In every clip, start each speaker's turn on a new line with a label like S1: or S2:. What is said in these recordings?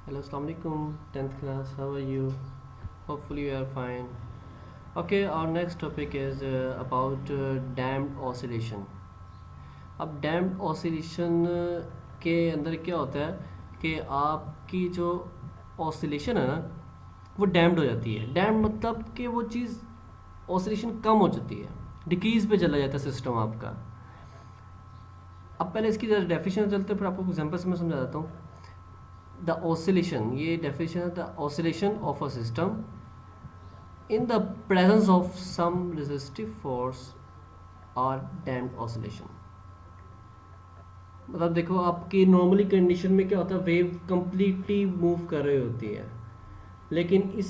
S1: Hello, Assalamu alaikum, 10th class. How are you? Hopefully, you are fine. Okay, our next topic is about damped oscillation. अब damped oscillation के अंदर क्या होता है कि आपकी जो oscillation है ना वो damped हो जाती है. damped मतलब कि वो चीज़ oscillation कम हो जाती है, डिक्रीज पे चला जाता है सिस्टम आपका. अब पहले इसकी डेफिनेशन चलते हैं, फिर आपको एग्जाम्पल से मैं समझा देता हूँ. द ऑसिलेशन, ये डेफिनेशन है, the oscillation of a system in the presence of some resistive force और डैम्प्ड ऑसिलेशन. मतलब देखो, आपकी नॉर्मली कंडीशन में क्या होता है, वेव कंप्लीटली मूव कर रही होती है, लेकिन इस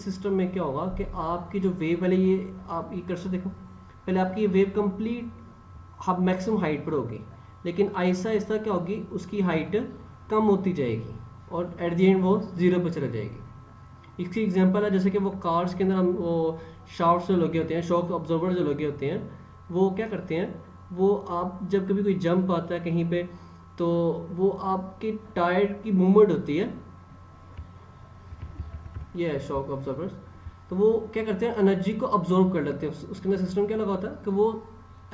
S1: सिस्टम में क्या होगा कि आपकी जो वेव वाले, ये आप ये कर्सर देखो, पहले आपकी वेव कंप्लीट हम मैक्सिमम हाइट पर होगी, लेकिन आहिस्ता आहिस्ता क्या होगी, उसकी हाइट कम होती जाएगी और एट द एंड वो ज़ीरो पर चला जाएगी. इसकी एग्जांपल है जैसे कि वो कार्स के अंदर हम वो शॉक्स जो लगे होते हैं, शॉक ऑब्जर्वर जो लगे होते हैं, वो क्या करते हैं, वो आप जब कभी कोई जंप आता है कहीं पे, तो वो आपके टायर की मूवमेंट होती है, ये है शॉक ऑब्जर्वर्स. तो वो क्या करते हैं, एनर्जी को अब्जॉर्ब कर लेते हैं. उसके अंदर सिस्टम क्या लगा होता है कि वो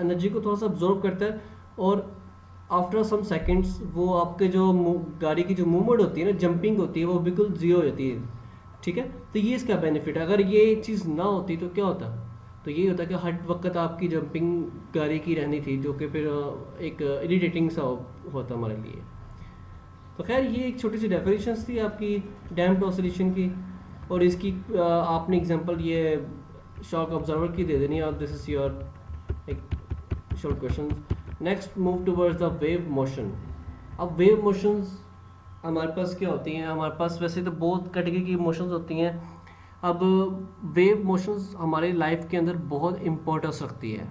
S1: एनर्जी को थोड़ा सा अब्जॉर्ब करता है, और आफ्टर सम सेकंड्स वो आपके जो गाड़ी की जो मूवमेंट होती है ना, जंपिंग होती है, वो बिल्कुल जीरो हो जाती है. ठीक है, तो ये इसका बेनिफिट है. अगर ये चीज़ ना होती तो क्या होता, तो ये होता कि हर वक्त आपकी जंपिंग गाड़ी की रहनी थी, जो कि फिर एक इरिटेटिंग सा होता हमारे लिए. तो खैर, ये एक छोटी सी डेफिनेशन थी आपकी डैम्प्ड ऑसिलेशन की, और इसकी आपने एग्जांपल ये शॉक ऑब्जर्वर की दे देनी है, और दिस इज योर एक short question. Next, move towards the wave motion. अब वेव मोशंस हमारे पास क्या होती हैं, हमारे पास वैसे तो बहुत कैटेगरी की मोशंस होती हैं. अब वेव मोशंस हमारी लाइफ के अंदर बहुत इम्पोर्टेंस रखती है.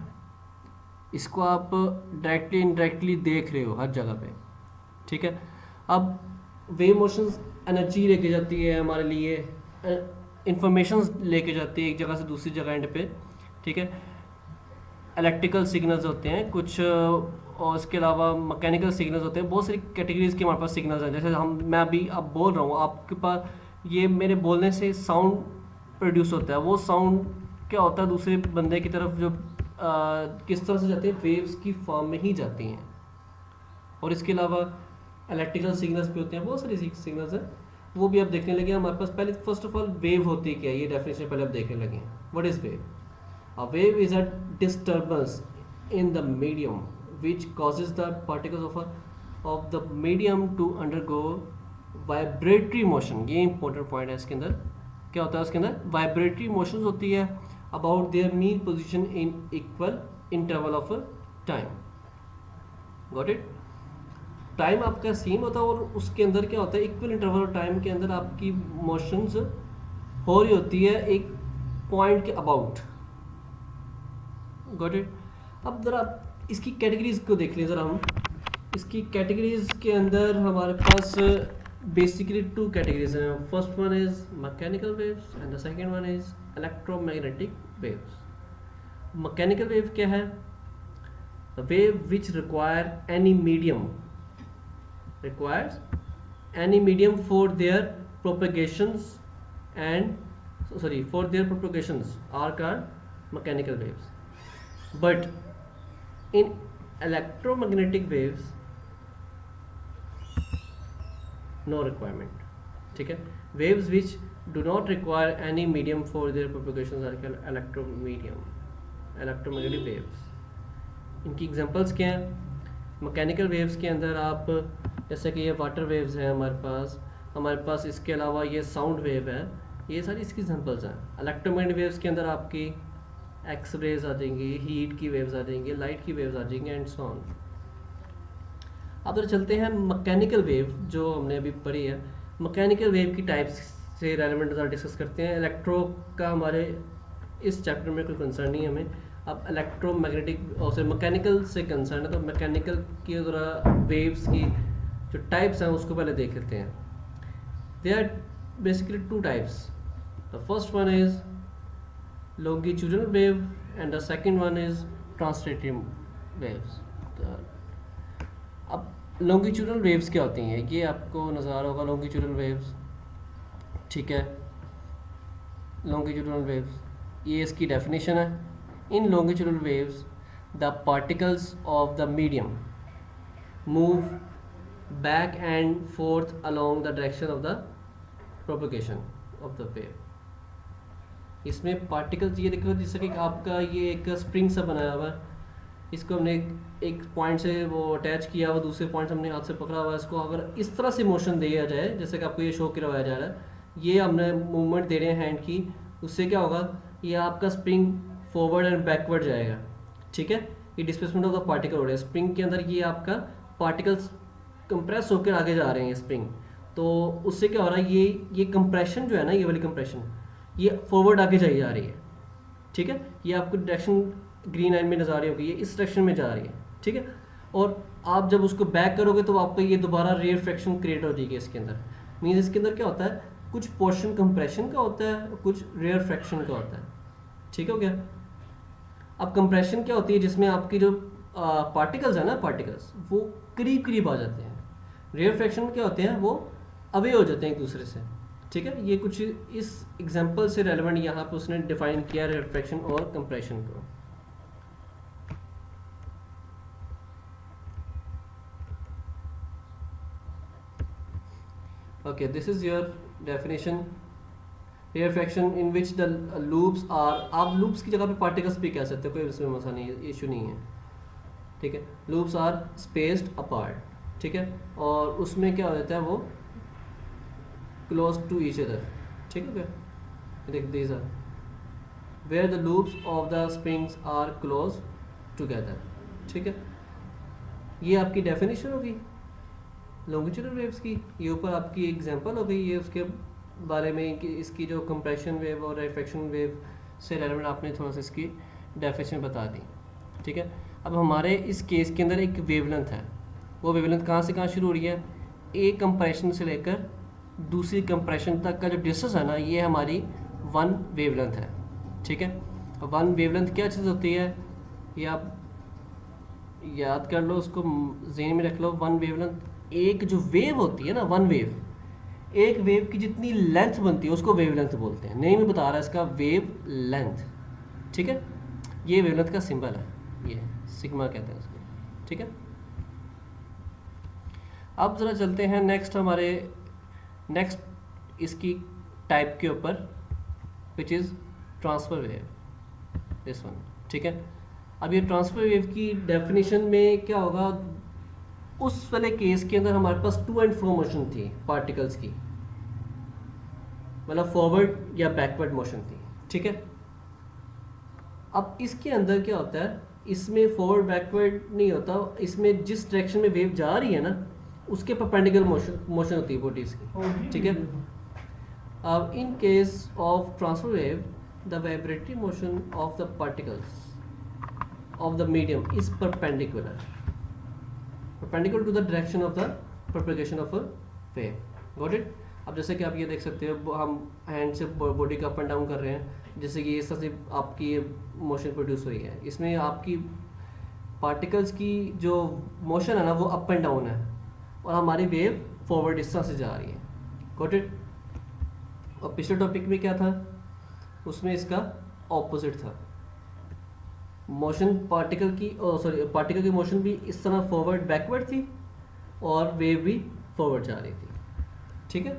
S1: इसको आप डायरेक्टली इनडायरेक्टली देख रहे हो हर जगह पे. ठीक है, अब वेव मोशंस एनर्जी लेके जाती है हमारे लिए, इंफॉर्मेशन लेके जाती है एक जगह से दूसरी जगह एंड पे. ठीक है, इलेक्ट्रिकल सिग्नल्स होते हैं कुछ, और इसके अलावा मैकेनिकल सिग्नल्स होते हैं. बहुत सारी कैटेगरीज के हमारे पास सिग्नल्स हैं. जैसे मैं अभी अब बोल रहा हूँ आपके पास, ये मेरे बोलने से साउंड प्रोड्यूस होता है. वो साउंड क्या होता है, दूसरे बंदे की तरफ जो किस तरह से जाते हैं, वेव्स की फॉर्म में ही जाती हैं. और इसके अलावा इलेक्ट्रिकल सिग्नल्स भी होते हैं, बहुत सारी सिग्नल्स हैं, वो भी आप देखने लगे हैं हमारे पास. पहले फर्स्ट ऑफ ऑल वेव होती है क्या, ये डेफिनेशन पहले आप देखने लगे हैं. What is wave? A wave is a disturbance in the medium which causes the particles of the medium to undergo vibratory motion. ये important point है. इसके अंदर क्या होता है, उसके अंदर vibratory motions होती है about their mean position in equal interval of time. Got it? Time आपका सेम होता है, और उसके अंदर क्या होता है, इक्वल इंटरवल ऑफ टाइम के अंदर आपकी मोशंस हो रही होती है एक पॉइंट के अबाउट. Got it? अब ज़रा इसकी कैटेगरीज को देख लें ज़रा हम. इसकी कैटेगरीज के अंदर हमारे पास बेसिकली टू कैटेगरीज हैं. First one is mechanical waves and the second one is electromagnetic waves. Mechanical wave क्या है? The wave which requires any medium for their propagations are called mechanical waves. But in electromagnetic waves, no requirement. ठीक है, waves which do not require any medium for their propagations are called electromagnetic waves. इनकी examples क्या हैं? Mechanical waves के अंदर आप जैसे कि ये वाटर वेव्स हैं हमारे पास इसके अलावा ये साउंड वेव है, ये सारी इसकी एग्जांपल्स हैं. इलेक्ट्रोमैग्नेटिक वेव्स के अंदर आपकी एक्स रेज आ जाएंगी, हीट की वेव्स आ जाएंगी, लाइट की वेव्स आ जाएंगी, एंड सो ऑन. अब इधर चलते हैं मैकेनिकल वेव जो हमने अभी पढ़ी है. मैकेनिकल वेव की टाइप्स से रेलेवेंट डिस्कस करते हैं. इलेक्ट्रो का हमारे इस चैप्टर में कोई कंसर्न नहीं है हमें. अब इलेक्ट्रोमैग्नेटिक और मैकेनिकल से कंसर्न है, तो मैकेनिकल की जरा वेव्स की जो टाइप्स हैं उसको पहले देख लेते हैं. They are basically two types. The first one is longitudinal wave and the second one is translating waves. अब लॉन्गिट्यूडनल वेव्स क्या होती हैं, ये आपको नज़र आ रहा होगा लॉन्गिट्यूडनल वेव्स, ठीक है। लॉन्गिट्यूडनल वेव्स, ये इसकी डेफिनेशन है। In longitudinal waves the particles of the medium move back and forth along the direction of the propagation of the wave. इसमें पार्टिकल्स ये देखो, जैसे कि आपका ये एक स्प्रिंग सा बनाया हुआ है, इसको हमने एक पॉइंट से वो अटैच किया हुआ, दूसरे पॉइंट से हमने हाथ से पकड़ा हुआ है। इसको अगर इस तरह से मोशन दिया जाए, जैसे कि आपको ये शो करवाया जा रहा है, ये हमने मूवमेंट दे रहे हैं हैंड की, उससे क्या होगा, ये आपका स्प्रिंग फॉरवर्ड एंड बैकवर्ड जाएगा, ठीक है। ये डिस्प्लेसमेंट ऑफ द पार्टिकल हो रहा है स्प्रिंग के अंदर, ये आपका पार्टिकल्स कंप्रेस होकर आगे जा रहे हैं स्प्रिंग, तो उससे क्या हो रहा है, ये कंप्रेशन जो है ना, ये वाली कंप्रेशन ये फॉरवर्ड आगे जाई जा रही है, ठीक है। ये आपको डायरेक्शन ग्रीन लाइन में नजर आ रही होगी, ये इस डायरेक्शन में जा रही है, ठीक है। और आप जब उसको बैक करोगे तो आपको ये दोबारा रेफ्रैक्शन क्रिएट हो जाएगी इसके अंदर। मीन्स इसके अंदर क्या होता है, कुछ पोर्शन कंप्रेशन का होता है, कुछ रेफ्रैक्शन का होता है, ठीक हो गया। अब कंप्रेशन क्या होती है, जिसमें आपकी जो पार्टिकल्स है ना, पार्टिकल्स वो करीब करीब आ जाते हैं। रेफ्रैक्शन क्या होते हैं, वो अवे हो जाते हैं एक दूसरे से, ठीक है। ये कुछ इस एग्जांपल से रेलेवेंट यहाँ पे उसने डिफाइन किया रेफ्रैक्शन और कंप्रेशन को। Okay, this is your definition. Rarefaction in which the loops are, आप loops की जगह पे particles भी कह सकते हो, कोई इसमें मसला नहीं है, इशू नहीं है, ठीक है। loops are spaced apart, ठीक है, और उसमें क्या हो जाता है, वो close to each other, ठीक है क्या। देख, these are where the loops of the springs are close together, ठीक है। ये आपकी डेफिनेशन होगी लॉन्गिट्यूडनल वेव्स की, ये ऊपर आपकी एग्जांपल हो गई, ये उसके बारे में कि इसकी जो कंप्रेशन वेव और रिफ्रैक्शन वेव से रेलेवेंट आपने थोड़ा सा इसकी डेफिनेशन बता दी, ठीक है। अब हमारे इस केस के अंदर एक वेवलेंथ है, वो वेवलेंथ कहाँ से कहाँ शुरू हो रही है, एक कंप्रेशन से लेकर दूसरी कंप्रेशन तक का जो डिस्टेंस है ना, ये हमारी वन वेवलेंथ है, ठीक है। वन वेवलेंथ क्या चीज़ होती है, ये आप याद कर लो, उसको ज़हन में रख लो। वन वेवलेंथ, एक जो वेव होती है ना, वन वेव, एक वेव की जितनी लेंथ बनती है उसको वेवलेंथ बोलते हैं। नेम ही बता रहा है इसका, वेव लेंथ, ठीक है। ये वेवलेंथ का सिंबल है, ये सिग्मा कहते हैं उसको, ठीक है। अब ज़रा चलते हैं नेक्स्ट इसकी टाइप के ऊपर, which is transfer wave, this one, ठीक है। अब ये ट्रांसफ़र वेव की डेफिनेशन में क्या होगा, उस वाले केस के अंदर हमारे पास टू एंड फ्रो मोशन थी पार्टिकल्स की, मतलब फॉरवर्ड या बैकवर्ड मोशन थी, ठीक है। अब इसके अंदर क्या होता है, इसमें फॉरवर्ड बैकवर्ड नहीं होता, इसमें जिस डायरेक्शन में वेव जा रही है ना, उसके परपेंडिकुलर मोशन होती है बॉडीज की, ठीक है। अब in case of transfer wave, the vibratory motion of the particles of the medium is perpendicular to the direction of the propagation of a wave. Got it? अब जैसे कि आप ये देख सकते हो, हम हैंड से बॉडी का अप एंड डाउन कर रहे हैं, जैसे कि इस तरह से आपकी ये मोशन प्रोड्यूस हुई है, इसमें आपकी पार्टिकल्स की जो मोशन है ना, वो अप एंड डाउन है, और हमारी वेव फॉरवर्ड इस तरह से जा रही है। Got it? और पिछले टॉपिक में क्या था, उसमें इसका ऑपोजिट था, मोशन पार्टिकल की मोशन भी इस तरह फॉरवर्ड बैकवर्ड थी, और वेव भी फॉरवर्ड जा रही थी, ठीक है।